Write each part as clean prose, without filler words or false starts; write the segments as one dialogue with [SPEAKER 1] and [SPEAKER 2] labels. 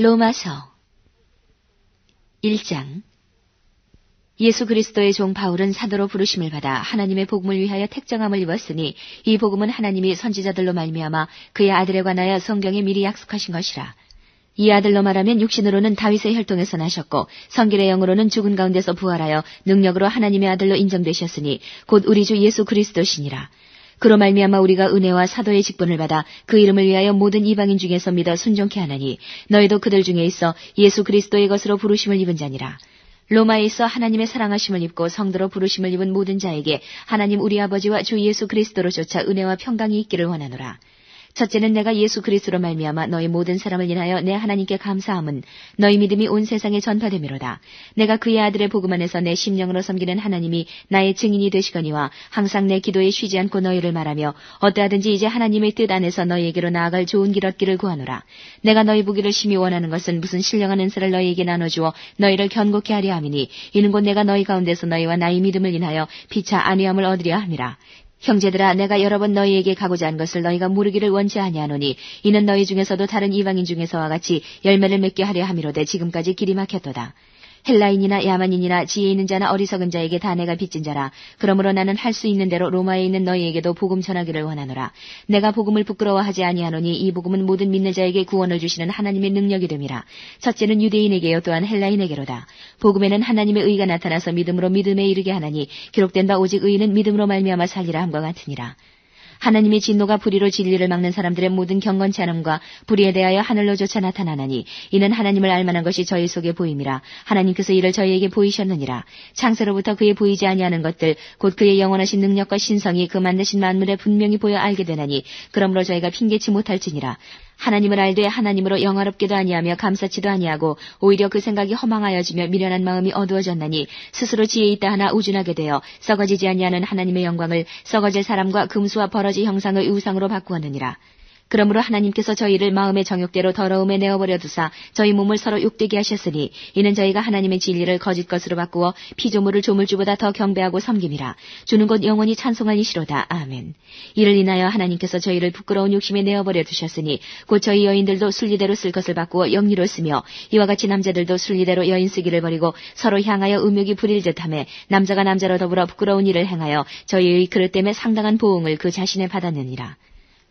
[SPEAKER 1] 로마서 1장. 예수 그리스도의 종 바울은 사도로 부르심을 받아 하나님의 복음을 위하여 택정함을 입었으니 이 복음은 하나님이 선지자들로 말미암아 그의 아들에 관하여 성경에 미리 약속하신 것이라. 이 아들로 말하면 육신으로는 다윗의 혈통에서 나셨고 성결의 영으로는 죽은 가운데서 부활하여 능력으로 하나님의 아들로 인정되셨으니 곧 우리 주 예수 그리스도시니라. 그로 말미암아 우리가 은혜와 사도의 직분을 받아 그 이름을 위하여 모든 이방인 중에서 믿어 순종케 하나니 너희도 그들 중에 있어 예수 그리스도의 것으로 부르심을 입은 자니라. 로마에 있어 하나님의 사랑하심을 입고 성도로 부르심을 입은 모든 자에게 하나님 우리 아버지와 주 예수 그리스도로 쫓아 은혜와 평강이 있기를 원하노라. 첫째는 내가 예수 그리스도로 말미암아 너희 모든 사람을 인하여 내 하나님께 감사함은 너희 믿음이 온 세상에 전파됨이로다. 내가 그의 아들의 복음 안에서 내 심령으로 섬기는 하나님이 나의 증인이 되시거니와 항상 내 기도에 쉬지 않고 너희를 말하며 어떠하든지 이제 하나님의 뜻 안에서 너희에게로 나아갈 좋은 길 얻기를 구하노라. 내가 너희 보기를 심히 원하는 것은 무슨 신령한 은사를 너희에게 나눠주어 너희를 견고케 하려 함이니 이는 곧 내가 너희 가운데서 너희와 나의 믿음을 인하여 피차 안위함을 얻으려 함이라. 형제들아, 내가 여러 번 너희에게 가고자 한 것을 너희가 모르기를 원치 아니하노니 이는 너희 중에서도 다른 이방인 중에서와 같이 열매를 맺게 하려 함이로되 지금까지 길이 막혔도다. 헬라인이나 야만인이나 지혜 있는 자나 어리석은 자에게 다 내가 빚진 자라. 그러므로 나는 할 수 있는 대로 로마에 있는 너희에게도 복음 전하기를 원하노라. 내가 복음을 부끄러워하지 아니하노니 이 복음은 모든 믿는 자에게 구원을 주시는 하나님의 능력이 됨이라. 첫째는 유대인에게요 또한 헬라인에게로다. 복음에는 하나님의 의가 나타나서 믿음으로 믿음에 이르게 하나니 기록된 바 오직 의인은 믿음으로 말미암아 살리라 함과 같으니라. 하나님의 진노가 불의로 진리를 막는 사람들의 모든 경건치 않음과 불의에 대하여 하늘로조차 나타나나니 이는 하나님을 알만한 것이 저희 속에 보임이라. 하나님께서 이를 저희에게 보이셨느니라. 창세로부터 그의 보이지 아니하는 것들 곧 그의 영원하신 능력과 신성이 그 만드신 만물에 분명히 보여 알게 되나니 그러므로 저희가 핑계치 못할지니라. 하나님을 알되 하나님으로 영화롭게도 아니하며 감사치도 아니하고 오히려 그 생각이 허망하여지며 미련한 마음이 어두워졌나니 스스로 지혜 있다 하나 우준하게 되어 썩어지지 아니하는 하나님의 영광을 썩어질 사람과 금수와 버러지 형상의 우상으로 바꾸었느니라. 그러므로 하나님께서 저희를 마음의 정욕대로 더러움에 내어버려 두사 저희 몸을 서로 욕되게 하셨으니 이는 저희가 하나님의 진리를 거짓 것으로 바꾸어 피조물을 조물주보다 더 경배하고 섬김이라. 주는 곧 영원히 찬송할 이시로다. 아멘. 이를 인하여 하나님께서 저희를 부끄러운 욕심에 내어버려 두셨으니 곧 저희 여인들도 순리대로 쓸 것을 바꾸어 영리로 쓰며 이와 같이 남자들도 순리대로 여인 쓰기를 버리고 서로 향하여 음욕이 부릴 듯하며 남자가 남자로 더불어 부끄러운 일을 행하여 저희의 그릇 때문에 상당한 보응을 그 자신에 받았느니라.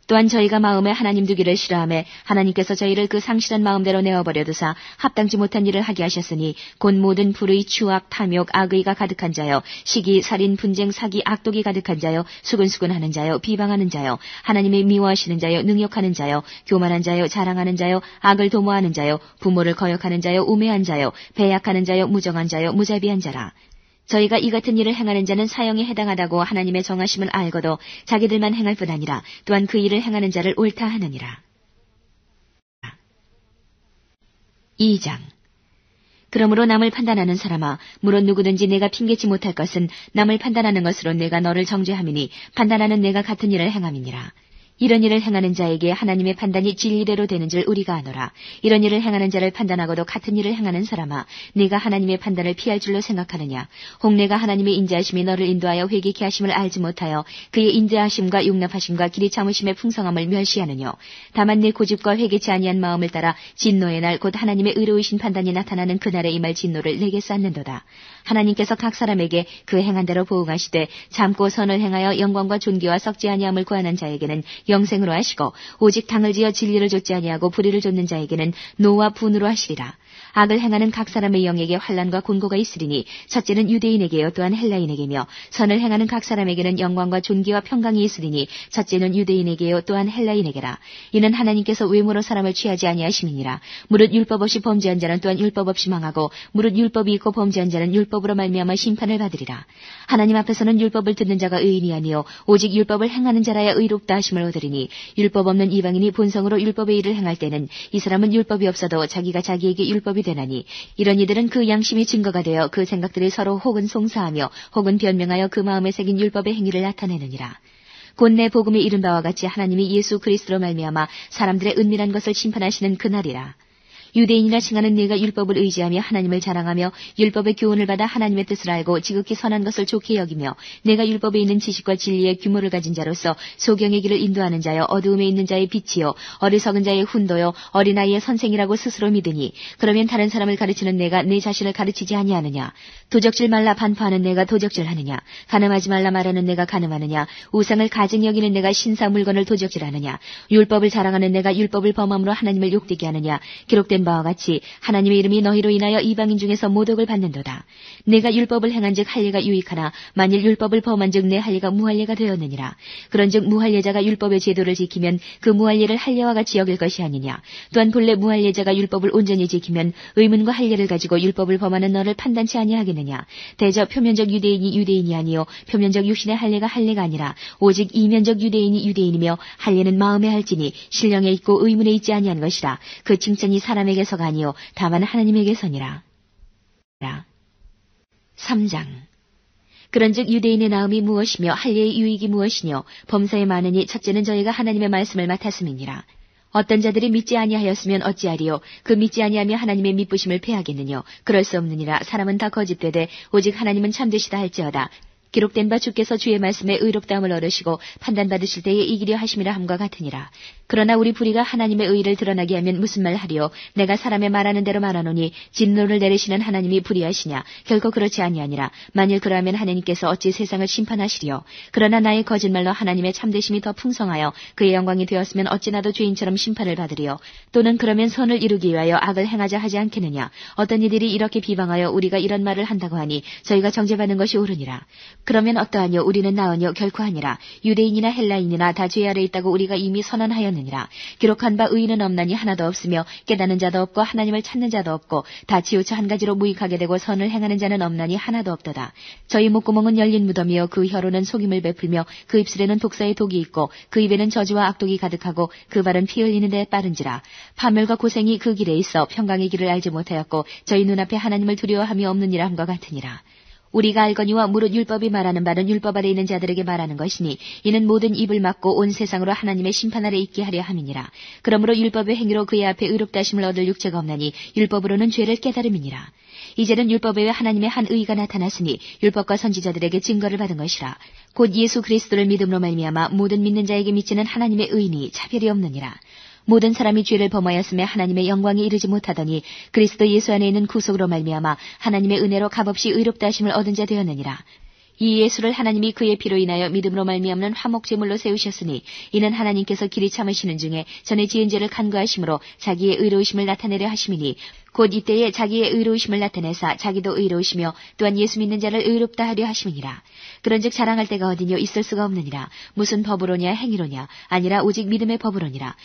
[SPEAKER 1] 또한 저희가 마음에 하나님 두기를 싫어하며 하나님께서 저희를 그 상실한 마음대로 내어버려 두사 합당치 못한 일을 하게 하셨으니 곧 모든 불의, 추악, 탐욕, 악의가 가득한 자여 시기, 살인, 분쟁, 사기, 악독이 가득한 자여 수근수근하는 자여 비방하는 자여 하나님의 미워하시는 자여 능욕하는 자여 교만한 자여 자랑하는 자여 악을 도모하는 자여 부모를 거역하는 자여 우매한 자여 배약하는 자여 무정한 자여 무자비한 자라. 저희가 이 같은 일을 행하는 자는 사형에 해당하다고 하나님의 정하심을 알고도 자기들만 행할 뿐 아니라 또한 그 일을 행하는 자를 옳다 하느니라. 2장. 그러므로 남을 판단하는 사람아, 물론 누구든지 내가 핑계치 못할 것은 남을 판단하는 것으로 내가 너를 정죄함이니 판단하는 내가 같은 일을 행함이니라. 이런 일을 행하는 자에게 하나님의 판단이 진리대로 되는 줄 우리가 아노라. 이런 일을 행하는 자를 판단하고도 같은 일을 행하는 사람아, 네가 하나님의 판단을 피할 줄로 생각하느냐. 혹 내가 하나님의 인자하심이 너를 인도하여 회개케 하심을 알지 못하여 그의 인자하심과 용납하심과 길이 참으심의 풍성함을 멸시하느뇨. 다만 내 고집과 회개치 아니한 마음을 따라 진노의 날 곧 하나님의 의로우신 판단이 나타나는 그날에 임할 진노를 내게 쌓는도다. 하나님께서 각 사람에게 그 행한 대로 보응하시되 참고 선을 행하여 영광과 존귀와 썩지 아니함을 구하는 자에게는 영생으로 하시고 오직 당을 지어 진리를 좇지 아니하고 불의를 좇는 자에게는 노와 분으로 하시리라. 악을 행하는 각 사람의 영에게 환난과 곤고가 있으리니 첫째는 유대인에게요 또한 헬라인에게며 선을 행하는 각 사람에게는 영광과 존귀와 평강이 있으리니 첫째는 유대인에게요 또한 헬라인에게라. 이는 하나님께서 외모로 사람을 취하지 아니하심이니라. 무릇 율법 없이 범죄한 자는 또한 율법 없이 망하고 무릇 율법이 있고 범죄한 자는 율법으로 말미암아 심판을 받으리라. 하나님 앞에서는 율법을 듣는 자가 의인이 아니요 오직 율법을 행하는 자라야 의롭다 하심을 얻으리니 율법 없는 이방인이 본성으로 율법의 일을 행할 때는 이 사람은 율법이 없어도 자기가 자기에게 율법이 되나니 이런 이들은 그 양심이 증거가 되어 그 생각들이 서로 혹은 송사하며 혹은 변명하여 그 마음에 새긴 율법의 행위를 나타내느니라. 곧 내 복음이 이른 바와 같이 하나님이 예수 그리스도로 말미암아 사람들의 은밀한 것을 심판하시는 그날이라. 유대인이라 칭하는 네가 율법을 의지하며 하나님을 자랑하며 율법의 교훈을 받아 하나님의 뜻을 알고 지극히 선한 것을 좋게 여기며 내가 율법에 있는 지식과 진리의 규모를 가진 자로서 소경의 길을 인도하는 자여 어두움에 있는 자의 빛이요 어리석은 자의 훈도요 어린아이의 선생이라고 스스로 믿으니 그러면 다른 사람을 가르치는 내가 내 자신을 가르치지 아니하느냐. 도적질 말라 반포하는 내가 도적질하느냐. 간음하지 말라 말하는 내가 간음하느냐. 우상을 가증 여기는 내가 신사 물건을 도적질하느냐. 율법을 자랑하는 내가 율법을 범함으로 하나님을 욕되게 하느냐. 기록된 바와 같이 하나님의 이름이 너희로 인하여 이방인 중에서 모독을 받는도다. 내가 율법을 행한즉 할례가 유익하나 만일 율법을 범한즉 내 할례가 무할례가 되었느니라. 그런즉 무할례자가 율법의 제도를 지키면 그 무할례를 할례와 같이 여길 것이 아니냐. 또한 본래 무할례자가 율법을 온전히 지키면 의문과 할례를 가지고 율법을 범하는 너를 판단치 아니하겠느냐. 대저 표면적 유대인이 유대인이 아니요 표면적 육신의 할례가 할례가 아니라 오직 이면적 유대인이 유대인이며 할례는 마음에 할지니 신령에 있고 의문에 있지 아니한 것이라. 그 칭찬이 사람에게서가 아니요 다만 하나님에게서니라. 3장. 그런즉 유대인의 나음이 무엇이며 할례의 유익이 무엇이뇨. 범사에 많으니 첫째는 저희가 하나님의 말씀을 맡았음이니라. 어떤 자들이 믿지 아니하였으면 어찌하리요. 그 믿지 아니하며 하나님의 미쁘심을 패하겠느뇨. 그럴 수 없느니라. 사람은 다 거짓되되 오직 하나님은 참되시다 할지어다. 기록된 바 주께서 주의 말씀에 의롭다함을 얻으시고 판단받으실 때에 이기려 하심이라 함과 같으니라. 그러나 우리 불의가 하나님의 의를 드러나게 하면 무슨 말 하리요. 내가 사람의 말하는 대로 말하노니 진노를 내리시는 하나님이 불의하시냐. 결코 그렇지 아니하니라. 만일 그러하면 하나님께서 어찌 세상을 심판하시리요. 그러나 나의 거짓말로 하나님의 참되심이 더 풍성하여 그의 영광이 되었으면 어찌 나도 죄인처럼 심판을 받으리요. 또는 그러면 선을 이루기 위하여 악을 행하자 하지 않겠느냐. 어떤 이들이 이렇게 비방하여 우리가 이런 말을 한다고 하니 저희가 정죄받는 것이 옳으니라. 그러면 어떠하뇨. 우리는 나으뇨. 결코 아니라. 유대인이나 헬라인이나 다 죄 아래 있다고 우리가 이미 선언하였느니라. 기록한 바 의인은 없나니 하나도 없으며 깨닫는 자도 없고 하나님을 찾는 자도 없고 다 치우쳐 한 가지로 무익하게 되고 선을 행하는 자는 없나니 하나도 없도다. 저희 목구멍은 열린 무덤이요 그 혀로는 속임을 베풀며 그 입술에는 독사의 독이 있고 그 입에는 저주와 악독이 가득하고 그 발은 피 흘리는 데 빠른지라. 파멸과 고생이 그 길에 있어 평강의 길을 알지 못하였고 저희 눈앞에 하나님을 두려워함이 없느니라 함과 같으니라. 우리가 알거니와 무릇 율법이 말하는 바는 율법 아래 있는 자들에게 말하는 것이니 이는 모든 입을 막고 온 세상으로 하나님의 심판 아래 있게 하려 함이니라. 그러므로 율법의 행위로 그의 앞에 의롭다 하심을 얻을 육체가 없나니 율법으로는 죄를 깨달음이니라. 이제는 율법 외에 하나님의 한 의가 나타났으니 율법과 선지자들에게 증거를 받은 것이라. 곧 예수 그리스도를 믿음으로 말미암아 모든 믿는 자에게 미치는 하나님의 의니 차별이 없느니라. 모든 사람이 죄를 범하였음에 하나님의 영광에 이르지 못하더니 그리스도 예수 안에 있는 구속으로 말미암아 하나님의 은혜로 값없이 의롭다 하심을 얻은 자 되었느니라. 이 예수를 하나님이 그의 피로 인하여 믿음으로 말미암는 화목제물로 세우셨으니 이는 하나님께서 길이 참으시는 중에 전에 지은 죄를 간구하심으로 자기의 의로우심을 나타내려 하심이니 곧 이때에 자기의 의로우심을 나타내사 자기도 의로우시며 또한 예수 믿는 자를 의롭다 하려 하심이니라. 그런즉 자랑할 때가 어디뇨. 있을 수가 없느니라. 무슨 법으로냐 행위로냐. 아니라 오직 믿음의 법으로니라.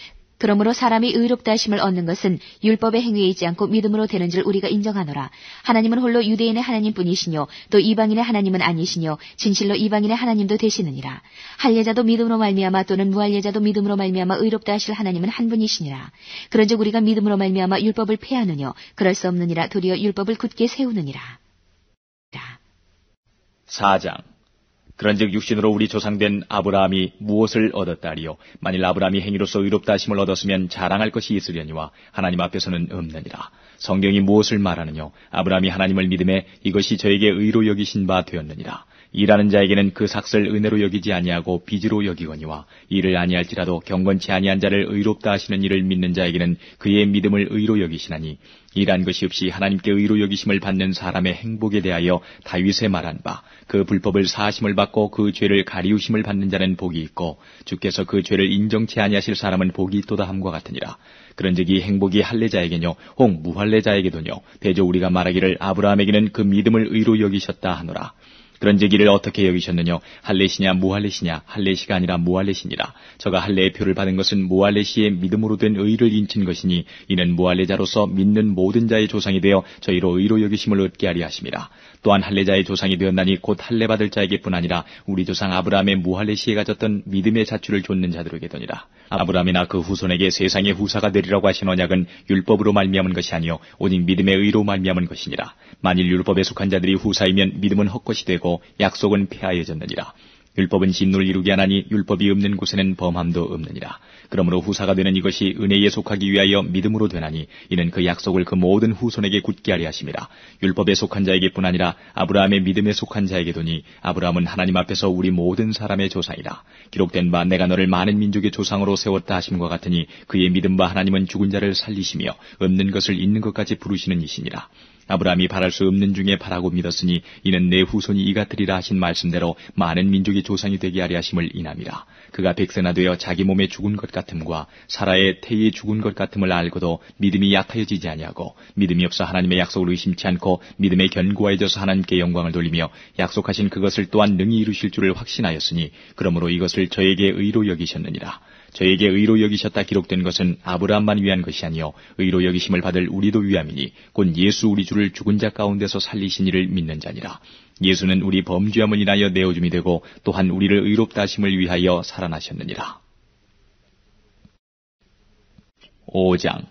[SPEAKER 1] 그러므로 사람이 의롭다 하심을 얻는 것은 율법의 행위에 있지 않고 믿음으로 되는 줄 우리가 인정하노라. 하나님은 홀로 유대인의 하나님뿐이시뇨 또 이방인의 하나님은 아니시뇨 진실로 이방인의 하나님도 되시느니라. 할례자도 믿음으로 말미암아 또는 무할례자도 믿음으로 말미암아 의롭다 하실 하나님은 한 분이시니라. 그런즉 우리가 믿음으로 말미암아 율법을 폐하느뇨. 그럴 수 없느니라. 도리어 율법을 굳게 세우느니라.
[SPEAKER 2] 4장. 그런즉 육신으로 우리 조상된 아브라함이 무엇을 얻었다리요. 만일 아브라함이 행위로서 의롭다 하심을 얻었으면 자랑할 것이 있으려니와 하나님 앞에서는 없느니라. 성경이 무엇을 말하느뇨. 아브라함이 하나님을 믿음에 이것이 저에게 의로 여기신 바 되었느니라. 일하는 자에게는 그 삭슬 은혜로 여기지 아니하고 빚으로 여기거니와 일을 아니할지라도 경건치 아니한 자를 의롭다 하시는 이를 믿는 자에게는 그의 믿음을 의로 여기시나니 일한 것이 없이 하나님께 의로 여기심을 받는 사람의 행복에 대하여 다윗의 말한 바 그 불법을 사하심을 받고 그 죄를 가리우심을 받는 자는 복이 있고 주께서 그 죄를 인정치 아니하실 사람은 복이 있도다 함과 같으니라. 그런즉 이 행복이 할례자에게뇨 혹 무할례자에게도뇨 대저 우리가 말하기를 아브라함에게는 그 믿음을 의로 여기셨다 하노라. 그런즉 이를 어떻게 여기셨느뇨. 할례시냐 무할례시냐. 할례시가 아니라 무할례시니라. 저가 할례의 표를 받은 것은 무할례시의 믿음으로 된 의를 인친 것이니 이는 무할례자로서 믿는 모든 자의 조상이 되어 저희로 의로 여기심을 얻게 하리 하심이라. 또한 할례자의 조상이 되었나니 곧 할례 받을 자에게뿐 아니라 우리 조상 아브라함의 무할례시에 가졌던 믿음의 자취를 좇는 자들에게더니라. 아브라함이나 그 후손에게 세상의 후사가 되리라고 하신 언약은 율법으로 말미암은 것이 아니요 오직 믿음의 의로 말미암은 것이니라. 만일 율법에 속한 자들이 후사이면 믿음은 헛것이 되고 약속은 폐하여졌느니라. 율법은 진노를 이루게 하나니 율법이 없는 곳에는 범함도 없느니라. 그러므로 후사가 되는 이것이 은혜에 속하기 위하여 믿음으로 되나니 이는 그 약속을 그 모든 후손에게 굳게 하려 하심이라. 율법에 속한 자에게뿐 아니라 아브라함의 믿음에 속한 자에게도니 아브라함은 하나님 앞에서 우리 모든 사람의 조상이라. 기록된 바 내가 너를 많은 민족의 조상으로 세웠다 하심과 같으니 그의 믿음 바 하나님은 죽은 자를 살리시며 없는 것을 있는 것까지 부르시는 이시니라. 아브라함이 바랄 수 없는 중에 바라고 믿었으니 이는 내 후손이 이같으리라 하신 말씀대로 많은 민족의 조상이 되게 하려 하심을 인함이라. 그가 백세나 되어 자기 몸에 죽은 것 같음과 사라의 태에 죽은 것 같음을 알고도 믿음이 약하여지지 아니하고 믿음이 없어 하나님의 약속을 의심치 않고 믿음에 견고해져서 하나님께 영광을 돌리며 약속하신 그것을 또한 능히 이루실 줄을 확신하였으니 그러므로 이것을 저에게 의로 여기셨느니라. 저에게 의로 여기셨다 기록된 것은 아브라함만 위한 것이 아니요 의로 여기심을 받을 우리도 위함이니 곧 예수 우리 주를 죽은 자 가운데서 살리신 이를 믿는 자니라. 예수는 우리 범죄함을 인하여 내어줌이 되고 또한 우리를 의롭다 하심을 위하여 살아나셨느니라. 5장.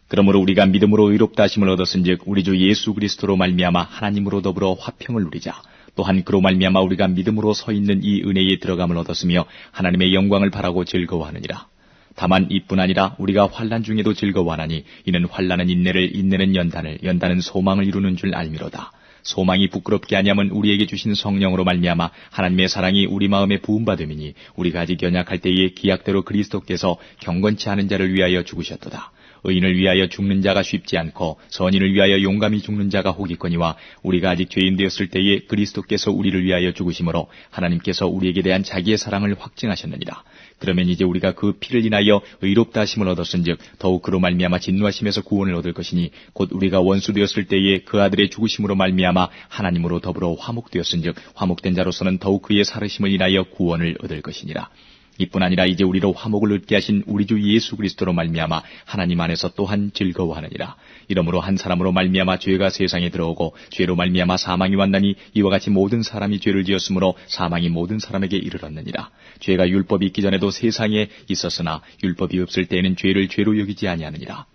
[SPEAKER 2] 그러므로 우리가 믿음으로 의롭다 하심을 얻었은즉 우리 주 예수 그리스도로 말미암아 하나님으로 더불어 화평을 누리자. 또한 그로 말미암아 우리가 믿음으로 서 있는 이 은혜에 들어감을 얻었으며 하나님의 영광을 바라고 즐거워하느니라. 다만 이뿐 아니라 우리가 환난 중에도 즐거워하나니 이는 환난은 인내를, 인내는 연단을, 연단은 소망을 이루는 줄 알미로다. 소망이 부끄럽게 하냐면 우리에게 주신 성령으로 말미암아 하나님의 사랑이 우리 마음에 부음받음이니 우리가 아직 연약할 때에 기약대로 그리스도께서 경건치 않은 자를 위하여 죽으셨도다. 의인을 위하여 죽는 자가 쉽지 않고 선인을 위하여 용감히 죽는 자가 혹이거니와 우리가 아직 죄인 되었을 때에 그리스도께서 우리를 위하여 죽으심으로 하나님께서 우리에게 대한 자기의 사랑을 확증하셨느니라. 그러면 이제 우리가 그 피를 인하여 의롭다 하심을 얻었은즉 더욱 그로 말미암아 진노하심에서 구원을 얻을 것이니 곧 우리가 원수 되었을 때에 그 아들의 죽으심으로 말미암아 하나님으로 더불어 화목되었은즉 화목된 자로서는 더욱 그의 살으심을 인하여 구원을 얻을 것이니라. 이뿐 아니라 이제 우리로 화목을 얻게 하신 우리 주 예수 그리스도로 말미암아 하나님 안에서 또한 즐거워하느니라. 이러므로 한 사람으로 말미암아 죄가 세상에 들어오고 죄로 말미암아 사망이 왔나니 이와 같이 모든 사람이 죄를 지었으므로 사망이 모든 사람에게 이르렀느니라. 죄가 율법이 있기 전에도 세상에 있었으나 율법이 없을 때에는 죄를 죄로 여기지 아니하느니라.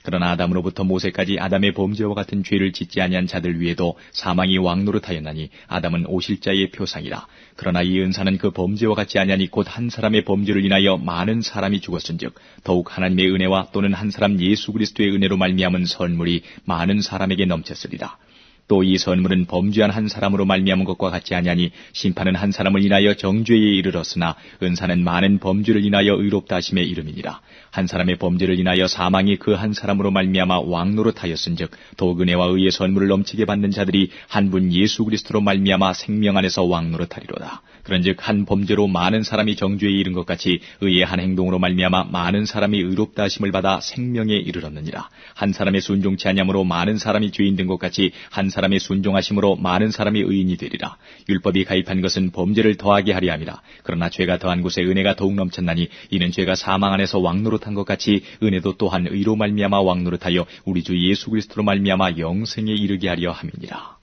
[SPEAKER 2] 그러나 아담으로부터 모세까지 아담의 범죄와 같은 죄를 짓지 아니한 자들 위에도 사망이 왕노릇하였나니 아담은 오실자의 표상이라. 그러나 이 은사는 그 범죄와 같지 아니하니 곧 한 사람의 범죄를 인하여 많은 사람이 죽었은즉 더욱 하나님의 은혜와 또는 한 사람 예수 그리스도의 은혜로 말미암은 선물이 많은 사람에게 넘쳤으리라. 또 이 선물은 범죄한 한 사람으로 말미암은 것과 같지 아니하니 심판은 한 사람을 인하여 정죄에 이르렀으나 은사는 많은 범죄를 인하여 의롭다 하심에 이름이니라. 한 사람의 범죄를 인하여 사망이 그 한 사람으로 말미암아 왕노릇하였은즉 더욱 은혜와 의의 선물을 넘치게 받는 자들이 한 분 예수 그리스도로 말미암아 생명 안에서 왕노릇하리로다. 그런즉 한 범죄로 많은 사람이 정죄에 이른 것 같이 의의 한 행동으로 말미암아 많은 사람이 의롭다 하심을 받아 생명에 이르렀느니라. 한 사람의 순종치 아니함으로 많은 사람이 죄인 된 것 같이 한 사람의 순종하심으로 많은 사람이 의인이 되리라. 율법이 가입한 것은 범죄를 더하게 하려 함이라. 그러나 죄가 더한 곳에 은혜가 더욱 넘쳤나니 이는 죄가 사망 안에서 왕노릇한 것 같이 은혜도 또한 의로 말미암아 왕노릇하여 우리 주 예수 그리스도로 말미암아 영생에 이르게 하려 함이니라.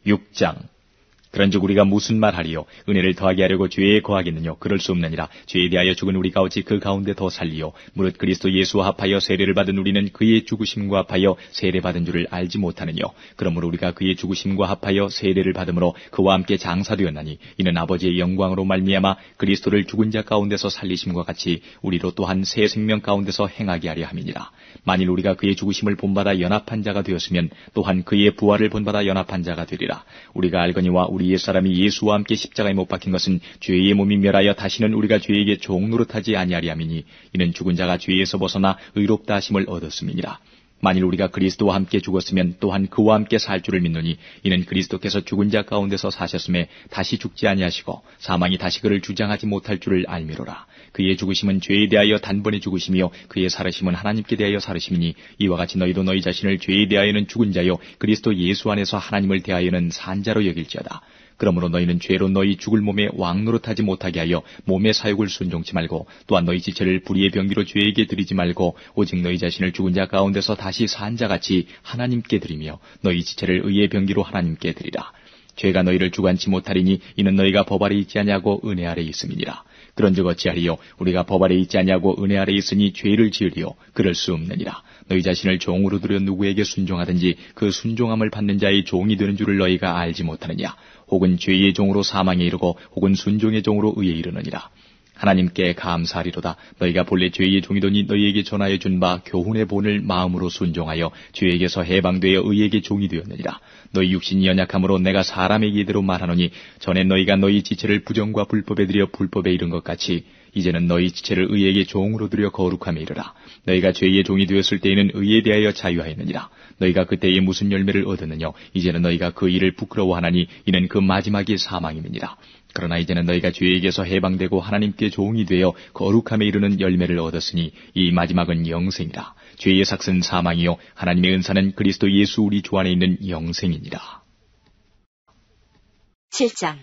[SPEAKER 2] 6장. 그런즉 우리가 무슨 말하리요? 은혜를 더하게 하려고 죄에 거하겠느뇨? 그럴 수 없느니라. 죄에 대하여 죽은 우리가 어찌 그 가운데 더 살리요? 무릇 그리스도 예수와 합하여 세례를 받은 우리는 그의 죽으심과 합하여 세례받은 줄을 알지 못하느뇨? 그러므로 우리가 그의 죽으심과 합하여 세례를 받음으로 그와 함께 장사되었나니 이는 아버지의 영광으로 말미암아 그리스도를 죽은 자 가운데서 살리심과 같이 우리로 또한 새 생명 가운데서 행하게 하려 함이니라. 만일 우리가 그의 죽으심을 본받아 연합한 자가 되었으면 또한 그의 부활을 본받아 연합한 자가 되리라. 우리가 알거니와 우리 옛사람이 예수와 함께 십자가에 못 박힌 것은 죄의 몸이 멸하여 다시는 우리가 죄에게 종노릇하지 아니하리 함이니 이는 죽은 자가 죄에서 벗어나 의롭다 하심을 얻었음이니라. 만일 우리가 그리스도와 함께 죽었으면 또한 그와 함께 살 줄을 믿노니 이는 그리스도께서 죽은 자 가운데서 사셨음에 다시 죽지 아니하시고 사망이 다시 그를 주장하지 못할 줄을 알미로라. 그의 죽으심은 죄에 대하여 단번에 죽으심이요 그의 살으심은 하나님께 대하여 살으심이니 이와 같이 너희도 너희 자신을 죄에 대하여는 죽은 자요 그리스도 예수 안에서 하나님을 대하여는 산 자로 여길지어다. 그러므로 너희는 죄로 너희 죽을 몸에 왕노릇하지 못하게 하여 몸의 사욕을 순종치 말고 또한 너희 지체를 불의의 병기로 죄에게 드리지 말고 오직 너희 자신을 죽은 자 가운데서 다시 산 자같이 하나님께 드리며 너희 지체를 의의 병기로 하나님께 드리라. 죄가 너희를 주관치 못하리니 이는 너희가 법 아래 있지 아니하고 은혜 아래 있음이니라. 그런즉 어찌하리요? 우리가 법 아래 있지 아니하고 은혜 아래 있으니 죄를 지으리요? 그럴 수 없느니라. 너희 자신을 종으로 들여 누구에게 순종하든지 그 순종함을 받는 자의 종이 되는 줄을 너희가 알지 못하느냐? 혹은 죄의 종으로 사망에 이르고 혹은 순종의 종으로 의에 이르느니라. 하나님께 감사하리로다. 너희가 본래 죄의 종이더니 너희에게 전하여 준 바 교훈의 본을 마음으로 순종하여 죄에게서 해방되어 의에게 종이 되었느니라. 너희 육신이 연약함으로 내가 사람에게 이대로 말하노니 전에 너희가 너희 지체를 부정과 불법에 들여 불법에 이른 것 같이 이제는 너희 지체를 의에게 종으로 들여 거룩함에 이르라. 너희가 죄의 종이 되었을 때에는 의에 대하여 자유하였느니라. 너희가 그때에 무슨 열매를 얻었느냐? 이제는 너희가 그 일을 부끄러워하나니 이는 그 마지막이 사망임이니라. 그러나 이제는 너희가 죄에게서 해방되고 하나님께 종이 되어 거룩함에 이르는 열매를 얻었으니 이 마지막은 영생이라. 죄의 삭은 사망이요 하나님의 은사는 그리스도 예수 우리 주 안에 있는 영생이니라.
[SPEAKER 1] 7장.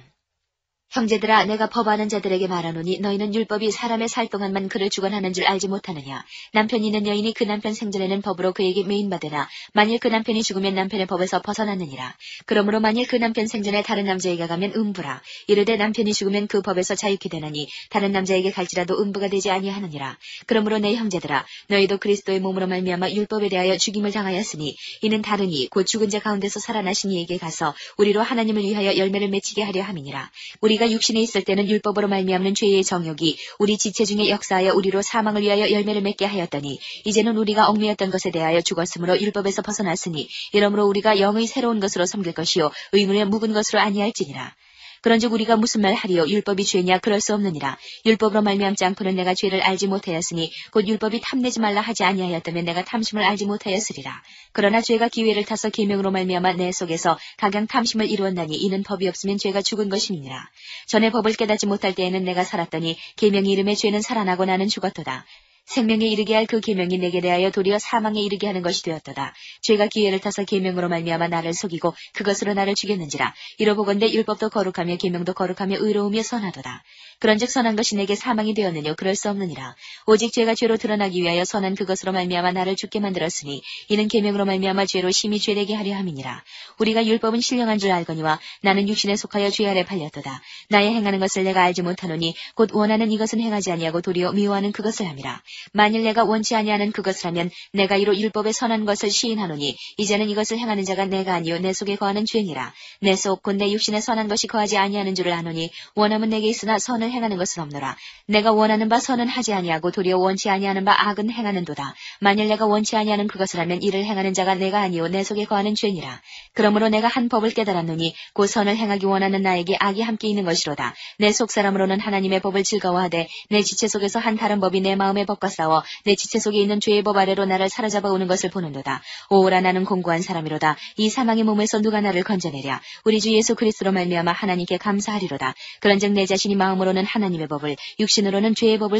[SPEAKER 1] 형제들아, 내가 법하는 자들에게 말하노니 너희는 율법이 사람의 살 동안만 그를 주관하는 줄 알지 못하느냐. 남편이 있는 여인이 그 남편 생전에는 법으로 그에게 매인받으나 만일 그 남편이 죽으면 남편의 법에서 벗어났느니라. 그러므로 만일 그 남편 생전에 다른 남자에게 가면 음부라. 이르되 남편이 죽으면 그 법에서 자유케 되나니 다른 남자에게 갈지라도 음부가 되지 아니하느니라. 그러므로 내 형제들아, 너희도 그리스도의 몸으로 말미암아 율법에 대하여 죽임을 당하였으니 이는 다르니 곧 죽은 자 가운데서 살아나신 이에게 가서 우리로 하나님을 위하여 열매를 맺히게 하려 함이니라. 우리가 육신에 있을 때는 율법으로 말미암는 죄의 정욕이 우리 지체 중에 역사하여 우리로 사망을 위하여 열매를 맺게 하였더니 이제는 우리가 얽매였던 것에 대하여 죽었으므로 율법에서 벗어났으니 이러므로 우리가 영의 새로운 것으로 섬길 것이요 의문의 묵은 것으로 아니할지니라. 그런즉 우리가 무슨 말 하리요? 율법이 죄냐? 그럴 수 없느니라. 율법으로 말미암지 않고는 내가 죄를 알지 못하였으니 곧 율법이 탐내지 말라 하지 아니하였다면 내가 탐심을 알지 못하였으리라. 그러나 죄가 기회를 타서 계명으로 말미암아 내 속에서 각양 탐심을 이루었나니 이는 법이 없으면 죄가 죽은 것임이니라. 전에 법을 깨닫지 못할 때에는 내가 살았더니 계명이 이름에 죄는 살아나고 나는 죽었도다. 생명에 이르게 할 그 계명이 내게 대하여 도리어 사망에 이르게 하는 것이 되었도다. 죄가 기회를 타서 계명으로 말미암아 나를 속이고 그것으로 나를 죽였는지라. 이러보건대 율법도 거룩하며 계명도 거룩하며 의로우며 선하도다. 그런즉 선한 것이 내게 사망이 되었느뇨? 그럴 수 없느니라. 오직 죄가 죄로 드러나기 위하여 선한 그것으로 말미암아 나를 죽게 만들었으니 이는 계명으로 말미암아 죄로 심히 죄되게 하려 함이니라. 우리가 율법은 신령한 줄 알거니와 나는 육신에 속하여 죄 아래 팔렸도다. 나의 행하는 것을 내가 알지 못하노니 곧 원하는 이것은 행하지 아니하고 도리어 미워하는 그것을 함이라. 만일 내가 원치 아니하는 그것을 하면 내가 이로 율법의 선한 것을 시인하노니 이제는 이것을 행하는 자가 내가 아니요 내 속에 거하는 죄니라. 내 속 곧 내 육신에 선한 것이 거하지 아니하는 줄을 아노니 원함은 내게 있으나 선을 행하는 것은 없노라. 내가 원하는 바 선은 하지 아니하고 도리어 원치 아니하는 바 악은 행하는도다. 만일 내가 원치 아니하는 그것을 하면 이를 행하는 자가 내가 아니요 내 속에 거하는 죄니라. 그러므로 내가 한 법을 깨달았노니 곧 선을 행하기 원하는 나에게 악이 함께 있는 것이로다. 내 속 사람으로는 하나님의 법을 즐거워하되 내 지체 속에서 한 다른 법이 내 마음의 법과 싸워 내 지체 속에 있는 죄의 법 아래로 나를 사로잡아 오는 것을 보는도다. 오라, 나는 공고한 사람이로다. 이 사망의 몸에서 누가 나를 건져내랴. 우리 주 예수 그리스도로 말미암아 하나님께 감사하리로다. 그런즉 내 자신이 마음으로는 하나님의 법을 육신으로는 죄의 법을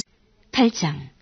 [SPEAKER 1] 8장.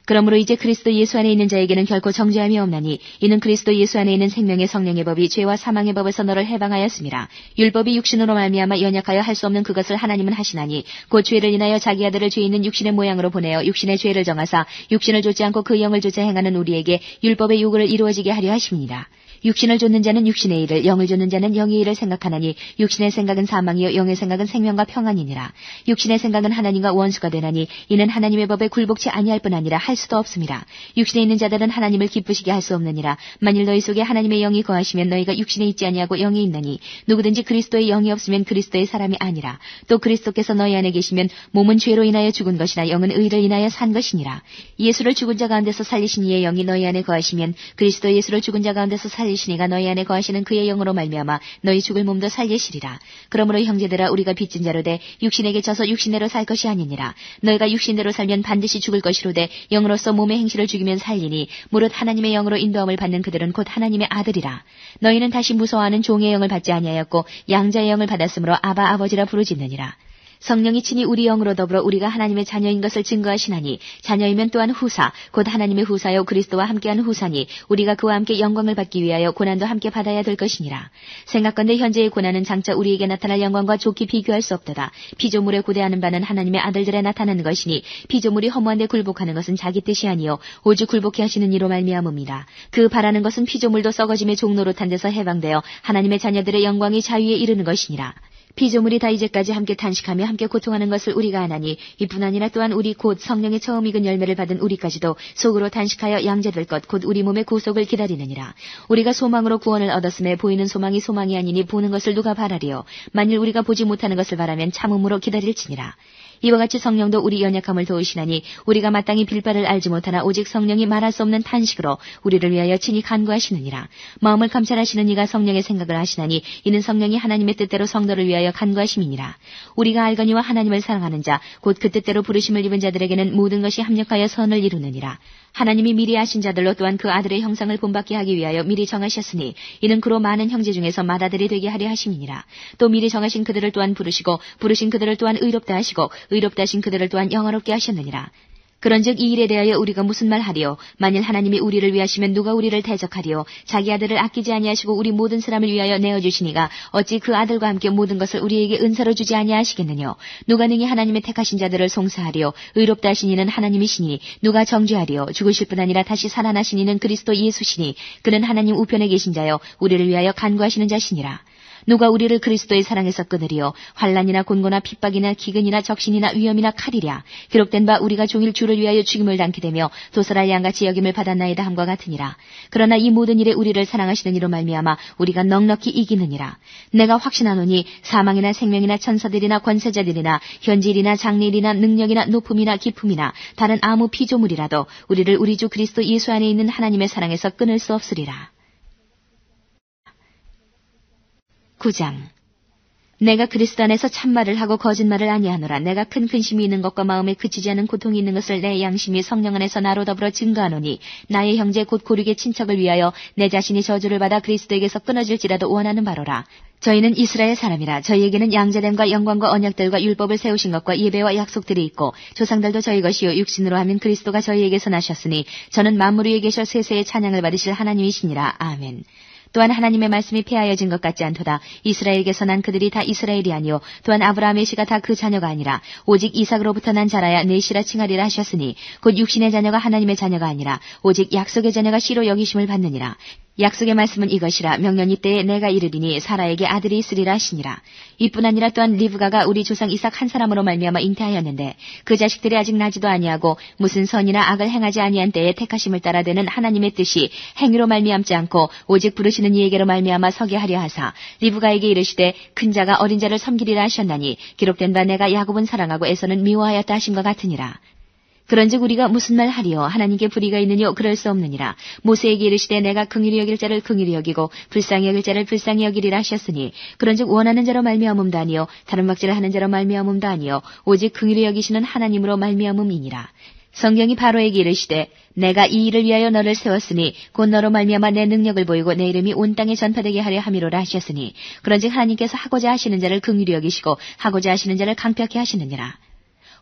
[SPEAKER 1] 그러므로 이제 그리스도 예수 안에 있는 자에게는 결코 정죄함이 없나니 이는 그리스도 예수 안에 있는 생명의 성령의 법이 죄와 사망의 법에서 너를 해방하였음이라. 율법이 육신으로 말미암아 연약하여 할 수 없는 그것을 하나님은 하시나니 곧 죄를 인하여 자기 아들을 죄 있는 육신의 모양으로 보내어 육신의 죄를 정하사 육신을 좇지 않고 그 영을 좇아 행하는 우리에게 율법의 요구를 이루어지게 하려 하심이니라. 육신을 좇는 자는 육신의 일을, 영을 좇는 자는 영의 일을 생각하나니 육신의 생각은 사망이요 영의 생각은 생명과 평안이니라. 육신의 생각은 하나님과 원수가 되나니 이는 하나님의 법에 굴복치 아니할 뿐 아니라 할 수도 없음이라. 육신에 있는 자들은 하나님을 기쁘시게 할 수 없느니라. 만일 너희 속에 하나님의 영이 거하시면 너희가 육신에 있지 아니하고 영이 있나니 누구든지 그리스도의 영이 없으면 그리스도의 사람이 아니라. 또 그리스도께서 너희 안에 계시면 몸은 죄로 인하여 죽은 것이나 영은 의를 인하여 산 것이니라. 예수를 죽은 자 가운데서 살리신 이의 영이 너희 안에 거하시면 그리스도 예수를 죽은 자 가운데서 살리시니가 너희 안에 거하시는 그의 영으로 말미암아 너희 죽을 몸도 살리시리라. 그러므로 형제들아, 우리가 빚진 자로 돼 육신에게 져서 육신대로 살 것이 아니니라. 너희가 육신대로 살면 반드시 죽을 것이로되 영으로서 몸의 행실을 죽이면 살리니 무릇 하나님의 영으로 인도함을 받는 그들은 곧 하나님의 아들이라. 너희는 다시 무서워하는 종의 영을 받지 아니하였고 양자의 영을 받았으므로 아바 아버지라 부르짖느니라. 성령이 친히 우리 영으로 더불어 우리가 하나님의 자녀인 것을 증거하시나니 자녀이면 또한 후사 곧 하나님의 후사요 그리스도와 함께한 후사니 우리가 그와 함께 영광을 받기 위하여 고난도 함께 받아야 될 것이니라. 생각건대 현재의 고난은 장차 우리에게 나타날 영광과 좋게 비교할 수 없도다. 피조물에 고대하는 바는 하나님의 아들들에 나타나는 것이니 피조물이 허무한 데 굴복하는 것은 자기 뜻이 아니요 오직 굴복해 하시는 이로 말미암음이라. 그 바라는 것은 피조물도 썩어짐의 종노릇한 데서 해방되어 하나님의 자녀들의 영광이 자유에 이르는 것이니라. 피조물이 다 이제까지 함께 탄식하며 함께 고통하는 것을 우리가 아나니 이뿐 아니라 또한 우리 곧 성령의 처음 익은 열매를 받은 우리까지도 속으로 탄식하여 양자될 것 곧 우리 몸의 구속을 기다리느니라. 우리가 소망으로 구원을 얻었음에 보이는 소망이 소망이 아니니 보는 것을 누가 바라리요. 만일 우리가 보지 못하는 것을 바라면 참음으로 기다릴지니라. 이와 같이 성령도 우리 연약함을 도우시나니 우리가 마땅히 빌바를 알지 못하나 오직 성령이 말할 수 없는 탄식으로 우리를 위하여 친히 간구하시느니라. 마음을 감찰하시는 이가 성령의 생각을 하시나니 이는 성령이 하나님의 뜻대로 성도를 위하여 간구하심이니라. 우리가 알거니와 하나님을 사랑하는 자 곧 그 뜻대로 부르심을 입은 자들에게는 모든 것이 합력하여 선을 이루느니라. 하나님이 미리 아신 자들로 또한 그 아들의 형상을 본받게 하기 위하여 미리 정하셨으니 이는 그로 많은 형제 중에서 맏아들이 되게 하려 하심이니라. 또 미리 정하신 그들을 또한 부르시고 부르신 그들을 또한 의롭다 하시고 의롭다 하신 그들을 또한 영화롭게 하셨느니라. 그런즉 이 일에 대하여 우리가 무슨 말하리요? 만일 하나님이 우리를 위하시면 누가 우리를 대적하리요? 자기 아들을 아끼지 아니하시고 우리 모든 사람을 위하여 내어주시니가 어찌 그 아들과 함께 모든 것을 우리에게 은사로 주지 아니하시겠느냐? 누가 능히 하나님의 택하신 자들을 송사하리요? 의롭다 하신 이는 하나님이시니 누가 정죄하리요? 죽으실 뿐 아니라 다시 살아나신 이는 그리스도 예수시니 그는 하나님 우편에 계신 자요 우리를 위하여 간구하시는 자시니라. 누가 우리를 그리스도의 사랑에서 끊으리요? 환난이나 곤고나 핍박이나 기근이나 적신이나 위험이나 칼이랴. 기록된 바 우리가 종일 주를 위하여 죽임을 당케 되며 도살할 양같이 여김을 받았나이다 함과 같으니라. 그러나 이 모든 일에 우리를 사랑하시는 이로 말미암아 우리가 넉넉히 이기느니라. 내가 확신하노니 사망이나 생명이나 천사들이나 권세자들이나 현질이나 장래일이나 능력이나 높음이나 깊음이나 다른 아무 피조물이라도 우리를 우리 주 그리스도 예수 안에 있는 하나님의 사랑에서 끊을 수 없으리라. 9장. 내가 그리스도 안에서 참말을 하고 거짓말을 아니하노라. 내가 큰 근심이 있는 것과 마음에 그치지 않은 고통이 있는 것을 내 양심이 성령 안에서 나로 더불어 증거하노니 나의 형제 곧 고륙의 친척을 위하여 내 자신이 저주를 받아 그리스도에게서 끊어질지라도 원하는 바로라. 저희는 이스라엘 사람이라. 저희에게는 양자됨과 영광과 언약들과 율법을 세우신 것과 예배와 약속들이 있고 조상들도 저희 것이요 육신으로 하면 그리스도가 저희에게서 나셨으니 저는 만물 위에 계셔 세세의 찬양을 받으실 하나님이시니라. 아멘. 또한 하나님의 말씀이 폐하여진 것 같지 않도다. 이스라엘에게서 난 그들이 다 이스라엘이 아니요 또한 아브라함의 씨가 다 그 자녀가 아니라 오직 이삭으로부터 난 자라야 내 씨라 칭하리라 하셨으니 곧 육신의 자녀가 하나님의 자녀가 아니라 오직 약속의 자녀가 씨로 여기심을 받느니라. 약속의 말씀은 이것이라. 명년 때에 내가 이르리니 사라에게 아들이 있으리라 하시니라. 이뿐 아니라 또한 리브가가 우리 조상 이삭 한 사람으로 말미암아 잉태하였는데 그 자식들이 아직 나지도 아니하고 무슨 선이나 악을 행하지 아니한 때에 택하심을 따라 되는 하나님의 뜻이 행위로 말미암지 않고 오직 부르시는 이에게로 말미암아 서게 하려 하사 리브가에게 이르시되 큰 자가 어린 자를 섬기리라 하셨나니 기록된 바 내가 야곱은 사랑하고 에서는 미워하였다 하심과 같으니라. 그런즉 우리가 무슨 말 하리요? 하나님께 불의가 있느뇨? 그럴 수 없느니라. 모세에게 이르시되 내가 긍휼히 여길 자를 긍휼히 여기고 불쌍히 여길 자를 불쌍히 여기리라 하셨으니 그런즉 원하는 자로 말미암음도 아니요 다른 막지를 하는 자로 말미암음도 아니요 오직 긍휼히 여기시는 하나님으로 말미암음이니라. 성경이 바로에게 이르시되 내가 이 일을 위하여 너를 세웠으니 곧 너로 말미암아 내 능력을 보이고 내 이름이 온 땅에 전파되게 하려 함이로라 하셨으니 그런즉 하나님께서 하고자 하시는 자를 긍휼히 여기시고 하고자 하시는 자를 강평케 하시느니라.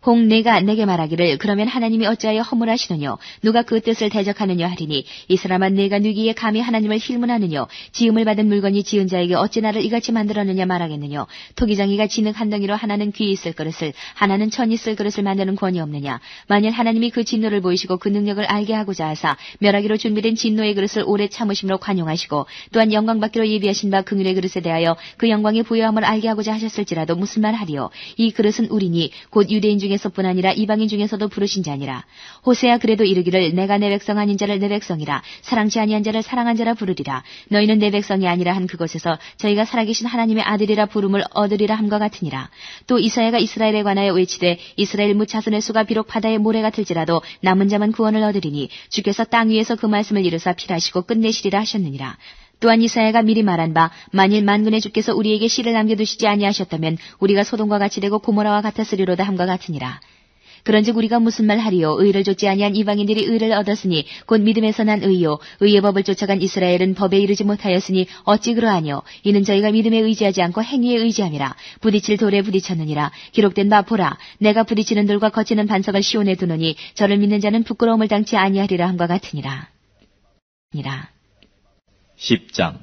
[SPEAKER 1] 혹 내가 내게 말하기를 그러면 하나님이 어찌하여 허물하시느뇨? 누가 그 뜻을 대적하느냐 하리니 이 사람아 내가 누기에 감히 하나님을 힐문하느뇨? 지음을 받은 물건이 지은 자에게 어찌 나를 이같이 만들었느냐 말하겠느뇨? 토기장이가 진흙 한 덩이로 하나는 귀 있을 그릇을 하나는 천 있을 그릇을 만드는 권이 없느냐? 만일 하나님이 그 진노를 보이시고 그 능력을 알게 하고자 하사 멸하기로 준비된 진노의 그릇을 오래 참으심으로 관용하시고 또한 영광 받기로 예비하신 바 긍휼의 그릇에 대하여 그 영광의 부요함을 알게 하고자 하셨을지라도 무슨 말 하리요? 이 그릇은 우리니 곧 유대인 중에 뿐 아니라 이방인 중에서도 부르신 자니라. 호세야 그래도 이르기를 내가 내 백성 아닌 자를 내 백성이라 사랑치 아니한 자를 사랑한 자라 부르리라. 너희는 내 백성이 아니라 한 그곳에서 저희가 살아계신 하나님의 아들이라 부름을 얻으리라 함과 같으니라. 또 이사야가 이스라엘에 관하여 외치되 이스라엘 무차선의 수가 비록 바다의 모래 같을지라도 남은 자만 구원을 얻으리니 주께서 땅 위에서 그 말씀을 이루사 필하시고 끝내시리라 하셨느니라. 또한 이사야가 미리 말한 바 만일 만군의 주께서 우리에게 씨를 남겨두시지 아니하셨다면 우리가 소돔과 같이 되고 고모라와 같았으리로다 함과 같으니라. 그런즉 우리가 무슨 말 하리요? 의를 좇지 아니한 이방인들이 의를 얻었으니 곧 믿음에서 난 의요 의의 법을 쫓아간 이스라엘은 법에 이르지 못하였으니 어찌 그러하뇨? 이는 저희가 믿음에 의지하지 않고 행위에 의지함이라. 부딪힐 돌에 부딪혔느니라. 기록된 바 보라 내가 부딪히는 돌과 거치는 반석을 시온에 두노니 저를 믿는 자는 부끄러움을 당치 아니하리라 함과 같으니라.
[SPEAKER 2] 10장.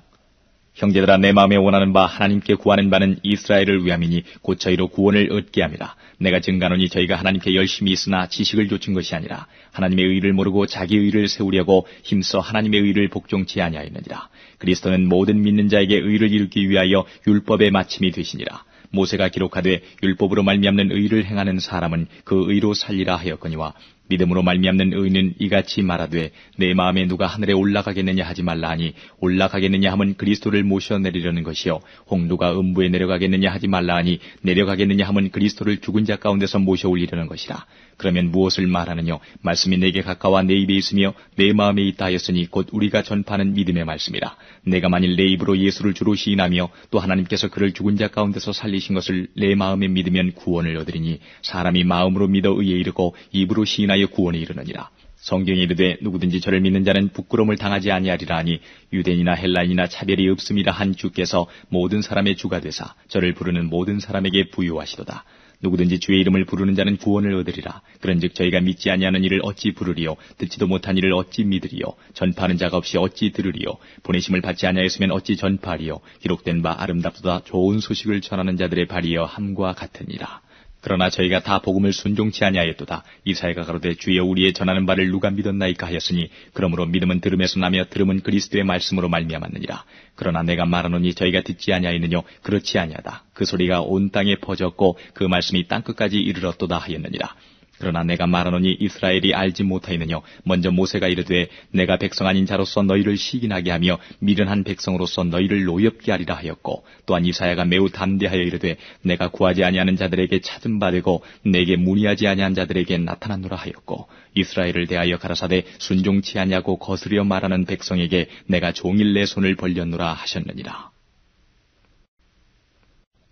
[SPEAKER 2] 형제들아 내 마음에 원하는 바 하나님께 구하는 바는 이스라엘을 위함이니 곧 저희로 구원을 얻게 함이라. 내가 증가하노니 저희가 하나님께 열심히 있으나 지식을 좇은 것이 아니라 하나님의 의를 모르고 자기 의를 세우려고 힘써 하나님의 의를 복종치 아니하였느니라. 그리스도는 모든 믿는 자에게 의를 이루기 위하여 율법의 마침이 되시니라. 모세가 기록하되 율법으로 말미암는 의를 행하는 사람은 그 의로 살리라 하였거니와 믿음으로 말미암는 의는 이같이 말하되 내 마음에 누가 하늘에 올라가겠느냐 하지 말라 하니 올라가겠느냐 하면 그리스도를 모셔내리려는 것이요 혹 누가 음부에 내려가겠느냐 하지 말라 하니 내려가겠느냐 하면 그리스도를 죽은 자 가운데서 모셔 올리려는 것이라. 그러면 무엇을 말하느냐? 말씀이 내게 가까워 내 입에 있으며 내 마음에 있다 하였으니 곧 우리가 전파하는 믿음의 말씀이라. 내가 만일 내 입으로 예수를 주로 시인하며 또 하나님께서 그를 죽은 자 가운데서 살리신 것을 내 마음에 믿으면 구원을 얻으리니 사람이 마음으로 믿어 의에 이르고 입으로 시인하여 구원에 이르느니라. 성경에 이르되 누구든지 저를 믿는 자는 부끄러움을 당하지 아니하리라 하니 유대인이나 헬라인이나 차별이 없음이라 한 주께서 모든 사람의 주가 되사 저를 부르는 모든 사람에게 부유하시도다. 누구든지 주의 이름을 부르는 자는 구원을 얻으리라. 그런즉 저희가 믿지 아니하는 이를 어찌 부르리요? 듣지도 못한 이를 어찌 믿으리요? 전파하는 자가 없이 어찌 들으리요? 보내심을 받지 아니하였으면 어찌 전파하리요? 기록된 바 아름답도다 좋은 소식을 전하는 자들의 발이여 함과 같으니라. 그러나 저희가 다 복음을 순종치 아니하였도다. 이사야가 가로되 주여 우리의 전하는 바를 누가 믿었나이까 하였으니 그러므로 믿음은 들음에서 나며 들음은 그리스도의 말씀으로 말미암았느니라. 그러나 내가 말하노니 저희가 듣지 아니하였느뇨? 그렇지 아니하다. 그 소리가 온 땅에 퍼졌고 그 말씀이 땅끝까지 이르렀도다 하였느니라. 그러나 내가 말하노니 이스라엘이 알지 못하였느뇨? 먼저 모세가 이르되 내가 백성 아닌 자로서 너희를 시기나게 하며 미련한 백성으로서 너희를 노엽게 하리라 하였고 또한 이사야가 매우 담대하여 이르되 내가 구하지 아니하는 자들에게 찾음 받고 내게 문의하지 아니한 자들에게 나타나노라 하였고 이스라엘을 대하여 가라사대 순종치 아니하고 거스려 말하는 백성에게 내가 종일 내 손을 벌렸노라 하셨느니라.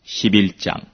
[SPEAKER 2] 11장.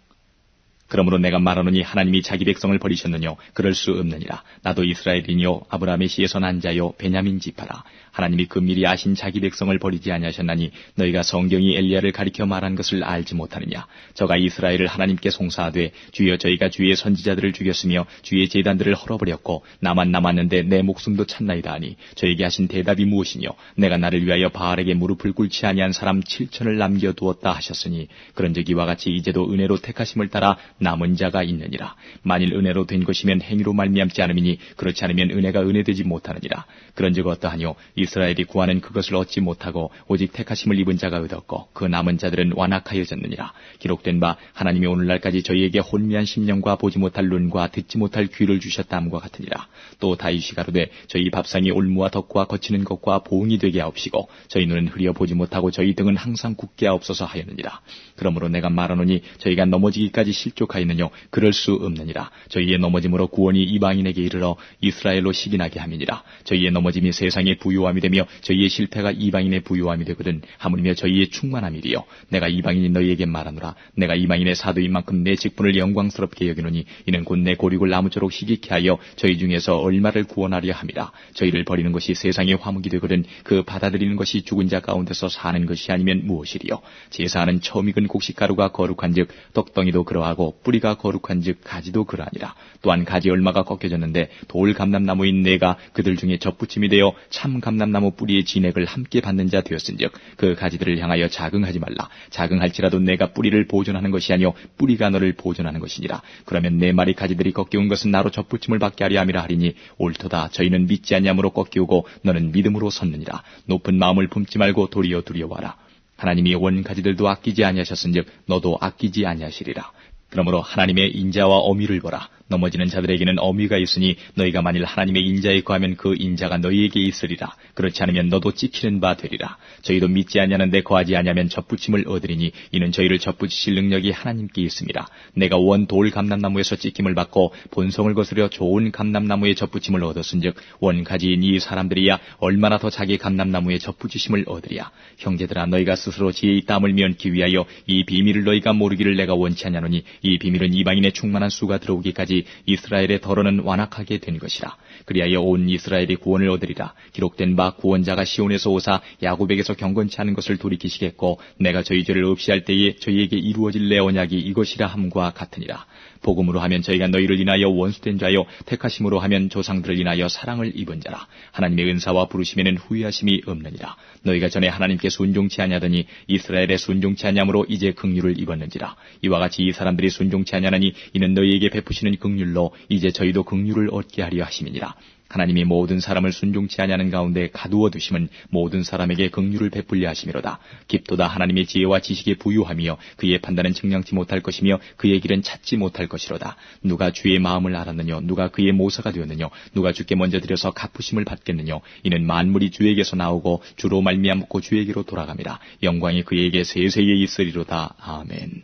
[SPEAKER 2] 그러므로 내가 말하노니 하나님이 자기 백성을 버리셨느뇨? 그럴 수 없느니라. 나도 이스라엘이뇨 아브라함의 씨에서 난 자요 베냐민 지파라. 하나님이 금밀히 아신 자기 백성을 버리지 아니하셨나니 너희가 성경이 엘리야를 가리켜 말한 것을 알지 못하느냐? 저가 이스라엘을 하나님께 송사하되 주여 저희가 주의 선지자들을 죽였으며 주의 제단들을 헐어버렸고 나만 남았는데 내 목숨도 찾나이다 하니 저에게 하신 대답이 무엇이뇨? 내가 나를 위하여 바알에게 무릎을 꿇지 아니한 사람 7천을 남겨두었다 하셨으니 그런즉 이와 같이 이제도 은혜로 택하심을 따라 남은 자가 있느니라. 만일 은혜로 된 것이면 행위로 말미암지 않음이니 그렇지 않으면 은혜가 은혜되지 못하느니라. 그런즉 어떠하뇨? 이스라엘이 구하는 그것을 얻지 못하고 오직 택하심을 입은 자가 얻었고 그 남은 자들은 완악하여졌느니라. 기록된 바 하나님이 오늘날까지 저희에게 혼미한 심령과 보지 못할 눈과 듣지 못할 귀를 주셨다함과 같으니라. 또 다윗이 가로되 저희 밥상이 올무와 덕과 거치는 것과 보응이 되게 하옵시고 저희 눈은 흐려 보지 못하고 저희 등은 항상 굳게 하옵소서 하였느니라. 그러므로 내가 말하노니 저희가 넘어지기까지 실족하였느뇨? 그럴 수 없느니라. 저희의 넘어짐으로 구원이 이방인에게 이르러 이스라엘로 시기나게 함이니라. 저희의 넘어짐이 세상의 부요함이 되며 저희의 실패가 이방인의 부요함이 되거든 하물며 저희의 충만함이리요. 내가 이방인이 너희에게 말하노라. 내가 이방인의 사도인 만큼 내 직분을 영광스럽게 여기노니 이는 곧 내 고륙을 나무처럼 희귀케 하여 저희 중에서 얼마를 구원하려 함이라. 저희를 버리는 것이 세상의 화목이 되거든 그 받아들이는 것이 죽은 자 가운데서 사는 것이 아니면 무엇이리요? 제사하는 처음 익은 곡식가루가 거룩한즉 떡덩이도 그러하고 뿌리가 거룩한즉 가지도 그러하니라. 또한 가지 얼마가 꺾여졌는데 돌 감람나무인 내가 그들 중에 접붙임이 되어 참 감람나무 뿌리의 진액을 함께 받는 자 되었은즉 그 가지들을 향하여 자긍하지 말라. 자긍할지라도 내가 뿌리를 보존하는 것이 아니요 뿌리가 너를 보존하는 것이니라. 그러면 내 말이 가지들이 꺾여온 것은 나로 접붙임을 받게 하려 함이라 하리니 옳도다. 저희는 믿지 아니함으로 꺾이오고 너는 믿음으로 섰느니라. 높은 마음을 품지 말고 도리어 두려워하라. 하나님이 원 가지들도 아끼지 아니하셨은즉 너도 아끼지 아니하시리라. 그러므로 하나님의 인자와 어미를 보라. 넘어지는 자들에게는 어미가 있으니 너희가 만일 하나님의 인자에 거하면 그 인자가 너희에게 있으리라. 그렇지 않으면 너도 찍히는 바 되리라. 저희도 믿지 아니하는데 거하지 아니하면 접붙임을 얻으리니 이는 저희를 접붙이실 능력이 하나님께 있습니다. 내가 원 돌 감람나무에서 찍힘을 받고 본성을 거스려 좋은 감람나무에 접붙임을 얻었은즉 원 가지인 이 사람들이야 얼마나 더 자기 감람나무에 접붙이심을 얻으리야. 형제들아 너희가 스스로 지혜의 땀을 면기 위하여 이 비밀을 너희가 모르기를 내가 원치 아니하노니 이 비밀은 이방인의 충만한 수가 들어오기까지 이스라엘의 덜어는 완악하게 된 것이라. 그리하여 온 이스라엘이 구원을 얻으리라. 기록된 바 구원자가 시온에서 오사 야곱에게서 경건치 않은 것을 돌이키시겠고 내가 저희 죄를 없이 할 때에 저희에게 이루어질 내 언약이 이것이라 함과 같으니라. 복음으로 하면 저희가 너희를 인하여 원수된 자요 택하심으로 하면 조상들을 인하여 사랑을 입은 자라. 하나님의 은사와 부르심에는 후회하심이 없느니라. 너희가 전에 하나님께 순종치 아니하더니 이스라엘에 순종치 아니함으로 이제 긍휼을 입었는지라. 이와 같이 이 사람들이 순종치 아니하니 이는 너희에게 베푸시는 긍휼로 이제 저희도 긍휼을 얻게 하려 하심이니라. 하나님이 모든 사람을 순종치 아니하는 가운데 가두어 두심은 모든 사람에게 긍휼을 베풀려 하심이로다. 깊도다 하나님의 지혜와 지식에 부유하며 그의 판단은 측량치 못할 것이며 그의 길은 찾지 못할 것이로다. 누가 주의 마음을 알았느냐? 누가 그의 모사가 되었느냐? 누가 주께 먼저 드려서 갚으심을 받겠느냐? 이는 만물이 주에게서 나오고 주로 말미암고 주에게로 돌아갑니다. 영광이 그에게 세세에 있으리로다. 아멘.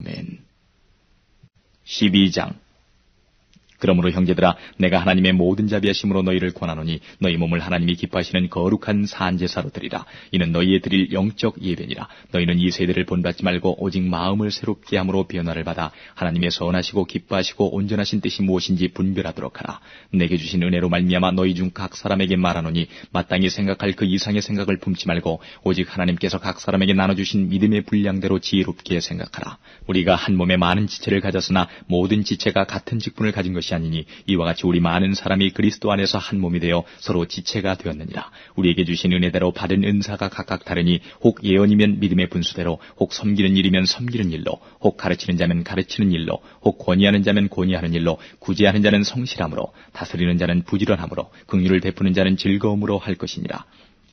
[SPEAKER 2] 아멘. 12장. 그러므로 형제들아, 내가 하나님의 모든 자비하심으로 너희를 권하노니 너희 몸을 하나님이 기뻐하시는 거룩한 산제사로 드리라. 이는 너희의 드릴 영적 예배니라. 너희는 이 세대를 본받지 말고 오직 마음을 새롭게 함으로 변화를 받아 하나님의 선하시고 기뻐하시고 온전하신 뜻이 무엇인지 분별하도록 하라. 내게 주신 은혜로 말미암아 너희 중 각 사람에게 말하노니 마땅히 생각할 그 이상의 생각을 품지 말고 오직 하나님께서 각 사람에게 나눠주신 믿음의 분량대로 지혜롭게 생각하라. 우리가 한 몸에 많은 지체를 가졌으나 모든 지체가 같은 직분을 가진 것이 아니니 이와 같이 우리 많은 사람이 그리스도 안에서 한 몸이 되어 서로 지체가 되었느니라. 우리에게 주신 은혜대로 받은 은사가 각각 다르니 혹 예언이면 믿음의 분수대로, 혹 섬기는 일이면 섬기는 일로, 혹 가르치는 자면 가르치는 일로, 혹 권위하는 자면 권위하는 일로, 구제하는 자는 성실함으로, 다스리는 자는 부지런함으로, 긍휼을 베푸는 자는 즐거움으로 할 것이니라.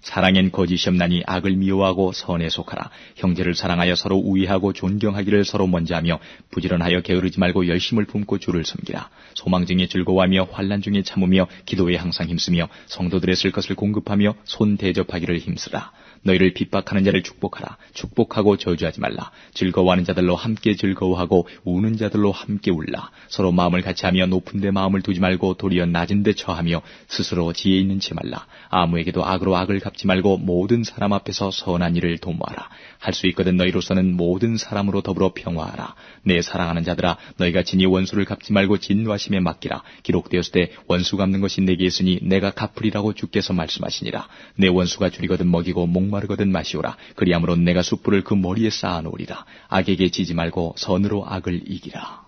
[SPEAKER 2] 사랑엔 거짓이 없나니 악을 미워하고 선에 속하라. 형제를 사랑하여 서로 우애하고 존경하기를 서로 먼저 하며 부지런하여 게으르지 말고 열심을 품고 주를 섬기라. 소망 중에 즐거워하며 환난 중에 참으며 기도에 항상 힘쓰며 성도들의 쓸 것을 공급하며 손 대접하기를 힘쓰라. 너희를 핍박하는 자를 축복하라. 축복하고 저주하지 말라. 즐거워하는 자들로 함께 즐거워하고 우는 자들로 함께 울라. 서로 마음을 같이하며 높은 데 마음을 두지 말고 도리어 낮은 데 처하며 스스로 지혜 있는 채 말라. 아무에게도 악으로 악을 갚지 말고 모든 사람 앞에서 선한 일을 도모하라. 할 수 있거든 너희로서는 모든 사람으로 더불어 평화하라. 내 사랑하는 자들아, 너희가 진히 원수를 갚지 말고 진노하심에 맡기라. 기록되었을 때 원수 갚는 것이 내게 있으니 내가 갚으리라고 주께서 말씀하시니라. 내 원수가 줄이거든 먹이고 목마르거든 마시오라. 그리함으로 내가 숯불을 그 머리에 쌓아놓으리라. 악에게 지지 말고 선으로 악을 이기라.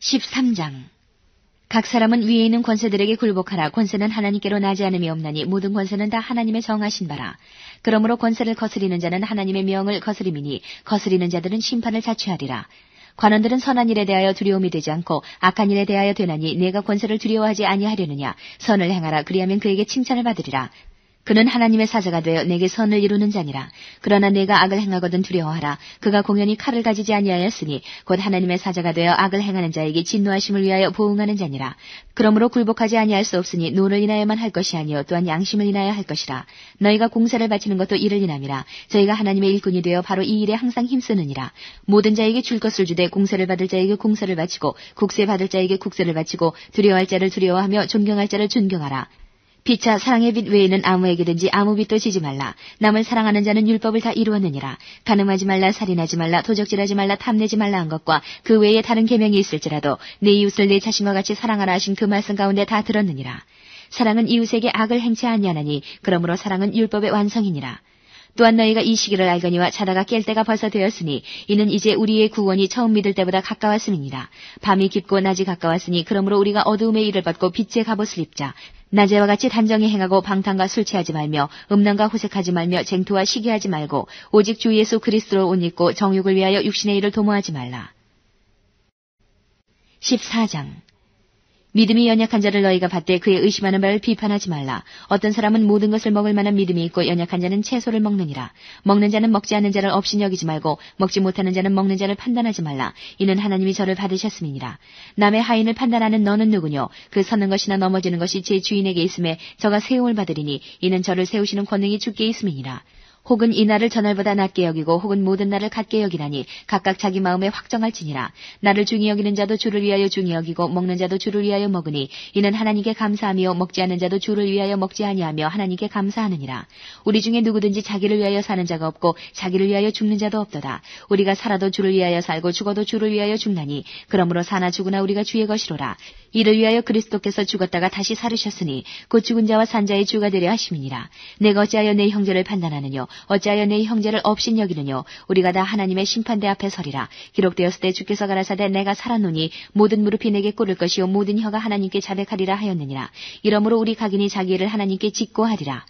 [SPEAKER 1] 13장. 각 사람은 위에 있는 권세들에게 굴복하라. 권세는 하나님께로 나지 않음이 없나니 모든 권세는 다 하나님의 정하신 바라. 그러므로 권세를 거스리는 자는 하나님의 명을 거스림이니 거스리는 자들은 심판을 자취하리라. 관원들은 선한 일에 대하여 두려움이 되지 않고 악한 일에 대하여 되나니 내가 권세를 두려워하지 아니하려느냐. 선을 행하라. 그리하면 그에게 칭찬을 받으리라. 그는 하나님의 사자가 되어 내게 선을 이루는 자니라. 그러나 내가 악을 행하거든 두려워하라. 그가 공연히 칼을 가지지 아니하였으니 곧 하나님의 사자가 되어 악을 행하는 자에게 진노하심을 위하여 보응하는 자니라. 그러므로 굴복하지 아니할 수 없으니 노를 인하여만 할 것이 아니요 또한 양심을 인하여 할 것이라. 너희가 공사를 바치는 것도 이를 인함이라. 저희가 하나님의 일꾼이 되어 바로 이 일에 항상 힘쓰느니라. 모든 자에게 줄 것을 주되 공세를 받을 자에게 공세를 바치고 국세 받을 자에게 국세를 바치고 두려워할 자를 두려워하며 존경할 자를 존경하라. 피차 사랑의 빛 외에는 아무에게든지 아무 빛도 지지 말라. 남을 사랑하는 자는 율법을 다 이루었느니라. 간음하지 말라, 살인하지 말라, 도적질하지 말라, 탐내지 말라 한 것과 그 외에 다른 계명이 있을지라도 내 이웃을 내 자신과 같이 사랑하라 하신 그 말씀 가운데 다 들었느니라. 사랑은 이웃에게 악을 행치 아니하나니 그러므로 사랑은 율법의 완성이니라. 또한 너희가 이 시기를 알거니와 자다가 깰 때가 벌써 되었으니 이는 이제 우리의 구원이 처음 믿을 때보다 가까웠음이니라. 밤이 깊고 낮이 가까웠으니 그러므로 우리가 어두움의 일을 벗고 빛의 갑옷을 입자. 낮에와 같이 단정히 행하고 방탕과 술 취하지 말며 음란과 호색하지 말며 쟁투와 시기하지 말고 오직 주 예수 그리스도로 옷 입고 정욕을 위하여 육신의 일을 도모하지 말라. 14장. 믿음이 연약한 자를 너희가 받되 그의 의심하는 바를 비판하지 말라. 어떤 사람은 모든 것을 먹을 만한 믿음이 있고 연약한 자는 채소를 먹느니라. 먹는 자는 먹지 않는 자를 없이 여기지 말고 먹지 못하는 자는 먹는 자를 판단하지 말라. 이는 하나님이 저를 받으셨음이니라. 남의 하인을 판단하는 너는 누구뇨? 그 서는 것이나 넘어지는 것이 제 주인에게 있음에 저가 세움을 받으리니 이는 저를 세우시는 권능이 주께 있음이니라. 혹은 이 날을 저날보다 낮게 여기고 혹은 모든 날을 같게 여기라니 각각 자기 마음에 확정할지니라. 나를 중히 여기는 자도 주를 위하여 중히 여기고 먹는 자도 주를 위하여 먹으니 이는 하나님께 감사하며 먹지 않는 자도 주를 위하여 먹지 아니하며 하나님께 감사하느니라. 우리 중에 누구든지 자기를 위하여 사는 자가 없고 자기를 위하여 죽는 자도 없도다. 우리가 살아도 주를 위하여 살고 죽어도 주를 위하여 죽나니 그러므로 사나 죽으나 우리가 주의 것이로라. 이를 위하여 그리스도께서 죽었다가 다시 살으셨으니 곧 죽은 자와 산 자의 주가 되려 하심이니라. 내가 어찌하여 내 형제를 판단하느뇨? 어찌하여 내 형제를 업신 여기느뇨? 우리가 다 하나님의 심판대 앞에 서리라. 기록되었을 때 주께서 가라사대 내가 살았노니 모든 무릎이 내게 꿇을 것이요 모든 혀가 하나님께 자백하리라 하였느니라. 이러므로 우리 각인이 자기 일을 하나님께 짓고 하리라.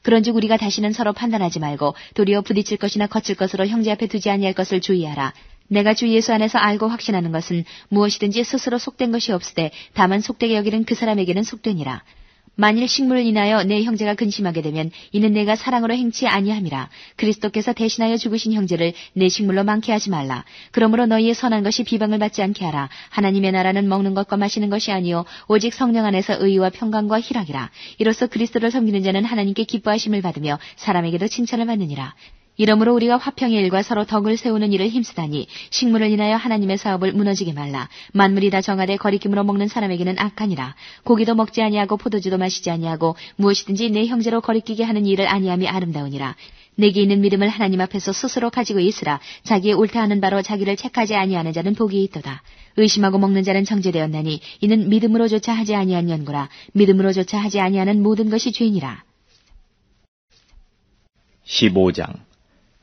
[SPEAKER 1] 그런즉 우리가 다시는 서로 판단하지 말고 도리어 부딪힐 것이나 거칠 것으로 형제 앞에 두지 아니할 것을 주의하라. 내가 주 예수 안에서 알고 확신하는 것은 무엇이든지 스스로 속된 것이 없으되 다만 속되게 여기는 그 사람에게는 속되니라. 만일 식물을 인하여 내 형제가 근심하게 되면 이는 내가 사랑으로 행치 아니함이라. 그리스도께서 대신하여 죽으신 형제를 내 식물로 많게 하지 말라. 그러므로 너희의 선한 것이 비방을 받지 않게 하라. 하나님의 나라는 먹는 것과 마시는 것이 아니요 오직 성령 안에서 의와 평강과 희락이라. 이로써 그리스도를 섬기는 자는 하나님께 기뻐하심을 받으며 사람에게도 칭찬을 받느니라. 이러므로 우리가 화평의 일과 서로 덕을 세우는 일을 힘쓰다니 식물을 인하여 하나님의 사업을 무너지게 말라. 만물이 다 정하되 거리낌으로 먹는 사람에게는 악하니라. 고기도 먹지 아니하고 포도주도 마시지 아니하고 무엇이든지 내 형제로 거리끼게 하는 일을 아니함이 아름다우니라. 내게 있는 믿음을 하나님 앞에서 스스로 가지고 있으라. 자기의 옳다하는 바로 자기를 책하지 아니하는 자는 복이 있도다. 의심하고 먹는 자는 정죄되었나니 이는 믿음으로조차 하지 아니한 연고라. 믿음으로조차 하지 아니하는 모든 것이 죄니라.
[SPEAKER 2] 15장.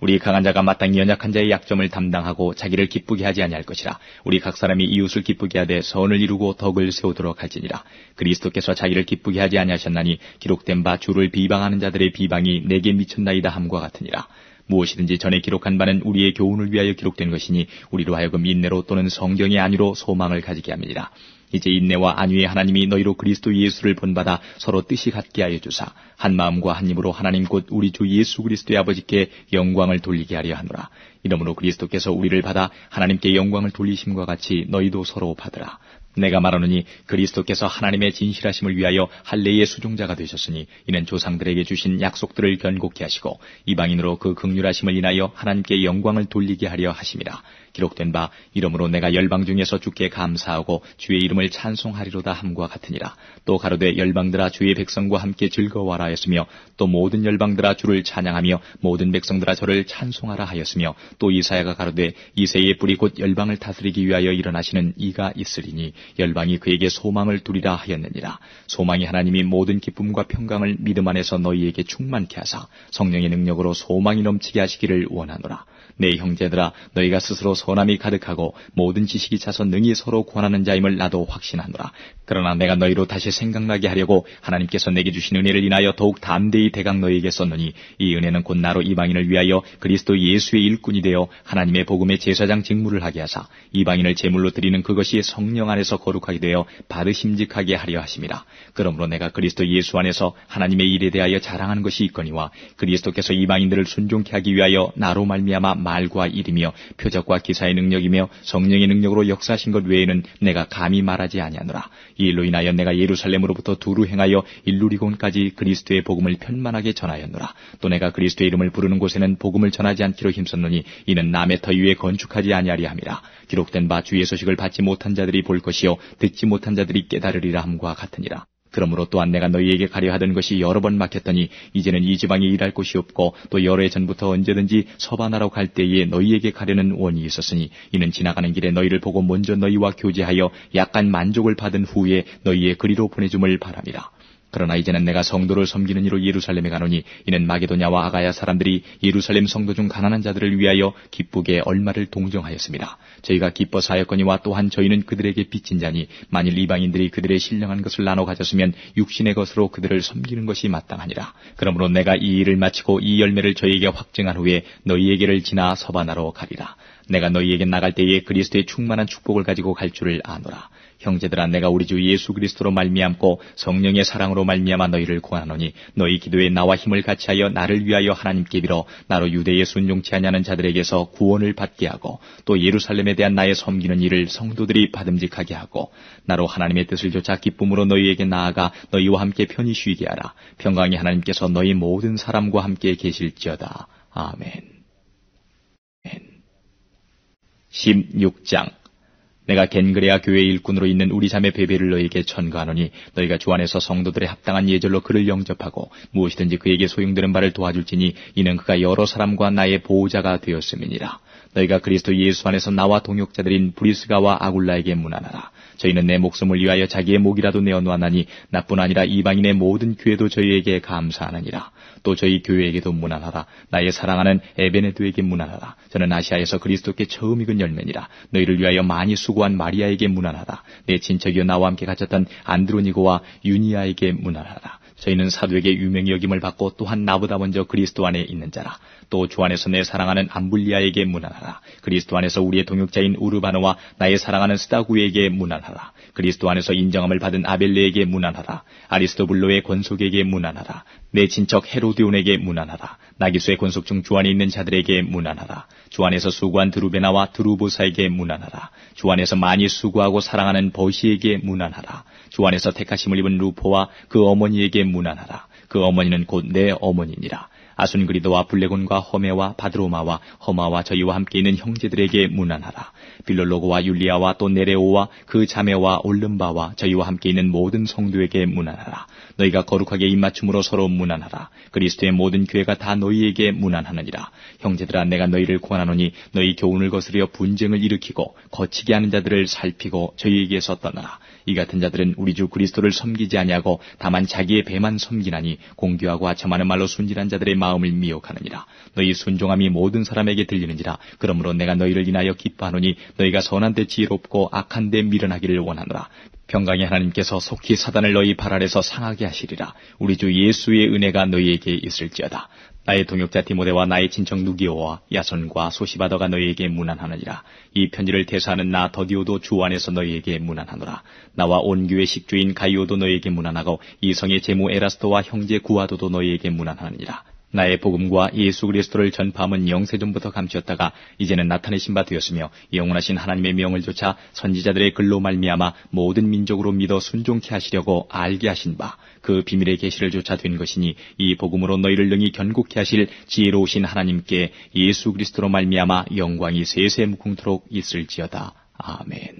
[SPEAKER 2] 우리 강한 자가 마땅히 연약한 자의 약점을 담당하고 자기를 기쁘게 하지 아니할 것이라. 우리 각 사람이 이웃을 기쁘게 하되 선을 이루고 덕을 세우도록 할지니라. 그리스도께서 자기를 기쁘게 하지 아니하셨나니 기록된 바 주를 비방하는 자들의 비방이 내게 미쳤나이다 함과 같으니라. 무엇이든지 전에 기록한 바는 우리의 교훈을 위하여 기록된 것이니 우리로 하여금 인내로 또는 성경의 안위로 소망을 가지게 함이니라. 이제 인내와 안위의 하나님이 너희로 그리스도 예수를 본받아 서로 뜻이 같게 하여 주사 한 마음과 한 입으로 하나님 곧 우리 주 예수 그리스도의 아버지께 영광을 돌리게 하려 하노라. 이러므로 그리스도께서 우리를 받아 하나님께 영광을 돌리심과 같이 너희도 서로 받으라. 내가 말하노니 그리스도께서 하나님의 진실하심을 위하여 할례의 수종자가 되셨으니 이는 조상들에게 주신 약속들을 견고케 하시고 이방인으로 그 긍휼하심을 인하여 하나님께 영광을 돌리게 하려 하심이라. 기록된 바 이러므로 내가 열방 중에서 주께 감사하고 주의 이름을 찬송하리로다 함과 같으니라. 또 가로되 열방들아 주의 백성과 함께 즐거워하라 하였으며 또 모든 열방들아 주를 찬양하며 모든 백성들아 저를 찬송하라 하였으며 또 이사야가 가로되 이새의 뿔이 곧 열방을 다스리기 위하여 일어나시는 이가 있으리니 열방이 그에게 소망을 두리라 하였느니라. 소망이 하나님이 모든 기쁨과 평강을 믿음 안에서 너희에게 충만케 하사 성령의 능력으로 소망이 넘치게 하시기를 원하노라. 내 형제들아 너희가 스스로 선함이 가득하고 모든 지식이 차서 능히 서로 권하는 자임을 나도 확신하노라. 그러나 내가 너희로 다시 생각나게 하려고 하나님께서 내게 주신 은혜를 인하여 더욱 담대히 대강 너희에게 썼노니 이 은혜는 곧 나로 이방인을 위하여 그리스도 예수의 일꾼이 되어 하나님의 복음의 제사장 직무를 하게 하사 이방인을 제물로 드리는 그것이 성령 안에서 거룩하게 되어 바르심직하게 하려 하심이라. 그러므로 내가 그리스도 예수 안에서 하나님의 일에 대하여 자랑하는 것이 있거니와 그리스도께서 이방인들을 순종케 하기 위하여 나로 말미암아 말과 일이며 표적과 기사의 능력이며 성령의 능력으로 역사하신 것 외에는 내가 감히 말하지 아니하노라. 이 일로 인하여 내가 예루살렘으로부터 두루 행하여 일루리곤까지 그리스도의 복음을 편만하게 전하였노라. 또 내가 그리스도의 이름을 부르는 곳에는 복음을 전하지 않기로 힘썼노니 이는 남의 터 위에 건축하지 아니하리 함이라. 기록된 바 주의 소식을 받지 못한 자들이 볼 것이요 듣지 못한 자들이 깨달으리라 함과 같으니라. 그러므로 또한 내가 너희에게 가려 하던 것이 여러 번 막혔더니 이제는 이 지방에 일할 곳이 없고 또 여러 해 전부터 언제든지 서바나로 갈 때에 너희에게 가려는 원이 있었으니 이는 지나가는 길에 너희를 보고 먼저 너희와 교제하여 약간 만족을 받은 후에 너희의 그리로 보내줌을 바람이라. 그러나 이제는 내가 성도를 섬기는 이로 예루살렘에 가노니 이는 마게도냐와 아가야 사람들이 예루살렘 성도 중 가난한 자들을 위하여 기쁘게 얼마를 동정하였습니다. 저희가 기뻐서 하였거니와 또한 저희는 그들에게 빚진 자니 만일 이방인들이 그들의 신령한 것을 나눠 가졌으면 육신의 것으로 그들을 섬기는 것이 마땅하니라. 그러므로 내가 이 일을 마치고 이 열매를 저희에게 확증한 후에 너희에게를 지나 서바나로 가리라. 내가 너희에게 나갈 때에 그리스도의 충만한 축복을 가지고 갈 줄을 아노라. 형제들아 내가 우리 주 예수 그리스도로 말미암고 성령의 사랑으로 말미암아 너희를 권하노니 너희 기도에 나와 힘을 같이하여 나를 위하여 하나님께 빌어 나로 유대에 순종치 아니하는 자들에게서 구원을 받게 하고 또 예루살렘에 대한 나의 섬기는 일을 성도들이 받음직하게 하고 나로 하나님의 뜻을 좇아 기쁨으로 너희에게 나아가 너희와 함께 편히 쉬게 하라. 평강의 하나님께서 너희 모든 사람과 함께 계실지어다. 아멘. 16장. 내가 겐그레아 교회 일꾼으로 있는 우리 자매 베베를 너희에게 천거하노니 너희가 주 안에서 성도들의 합당한 예절로 그를 영접하고 무엇이든지 그에게 소용되는 바를 도와줄지니 이는 그가 여러 사람과 나의 보호자가 되었음이니라. 너희가 그리스도 예수 안에서 나와 동역자들인 브리스가와 아굴라에게 문안하라. 저희는 내 목숨을 위하여 자기의 목이라도 내어놓았나니 나뿐 아니라 이방인의 모든 교회도 저희에게 감사하느니라. 또 저희 교회에게도 문안하라. 나의 사랑하는 에베네도에게 문안하라. 저는 아시아에서 그리스도께 처음 익은 열매니라. 너희를 위하여 많이 수고한 마리아에게 문안하라. 내 친척이여 나와 함께 갇혔던 안드로니고와 유니아에게 문안하라. 저희는 사도에게 유명히 여김을 받고 또한 나보다 먼저 그리스도 안에 있는 자라. 또 주 안에서 내 사랑하는 암블리아에게 문안하라. 그리스도 안에서 우리의 동역자인 우르바노와 나의 사랑하는 스다구에게 문안하라. 그리스도 안에서 인정함을 받은 아벨레에게 문안하라. 아리스토블로의 권속에게 문안하라. 내 친척 헤로디온에게 문안하라. 나기수의 권속 중 주 안에 있는 자들에게 문안하라. 주 안에서 수고한 드루베나와 드루보사에게 문안하라. 주 안에서 많이 수고하고 사랑하는 버시에게 문안하라. 주 안에서 택하심을 입은 루포와 그 어머니에게 문안하라. 그 어머니는 곧 내 어머니니라. 아순그리도와 블레곤과 허메와 바드로마와 허마와 저희와 함께 있는 형제들에게 문안하라. 빌롤로고와 율리아와 또 네레오와 그 자매와 올름바와 저희와 함께 있는 모든 성도에게 문안하라. 너희가 거룩하게 입맞춤으로 서로 문안하라. 그리스도의 모든 교회가 다 너희에게 문안하느니라. 형제들아, 내가 너희를 권하노니 너희 교훈을 거스려 분쟁을 일으키고 거치게 하는 자들을 살피고 저희에게서 떠나라. 이 같은 자들은 우리 주 그리스도를 섬기지 아니하고 다만 자기의 배만 섬기나니 공교하고 아첨하는 말로 순진한 자들의 마음을 미혹하느니라. 너희 순종함이 모든 사람에게 들리는지라. 그러므로 내가 너희를 인하여 기뻐하노니 너희가 선한 데 지혜롭고 악한 데 미련하기를 원하노라. 평강의 하나님께서 속히 사단을 너희 발 아래서 상하게 하시리라. 우리 주 예수의 은혜가 너희에게 있을지어다. 나의 동역자 디모데와 나의 친척 누기오와 야손과 소시바더가 너희에게 문안하느니라. 이 편지를 대사하는 나 더디오도 주 안에서 너희에게 문안하노라. 나와 온 교회 식주인 가이오도 너희에게 문안하고 이 성의 제무 에라스도와 형제 구아도도 너희에게 문안하느니라. 나의 복음과 예수 그리스도를 전파함은 영세전부터 감추었다가 이제는 나타내신 바 되었으며 영원하신 하나님의 명을 조차 선지자들의 글로 말미암아 모든 민족으로 믿어 순종케 하시려고 알게 하신 바 그 비밀의 계시를 조차 된 것이니 이 복음으로 너희를 능히 견고케 하실 지혜로우신 하나님께 예수 그리스도로 말미암아 영광이 세세 무궁토록 있을지어다. 아멘.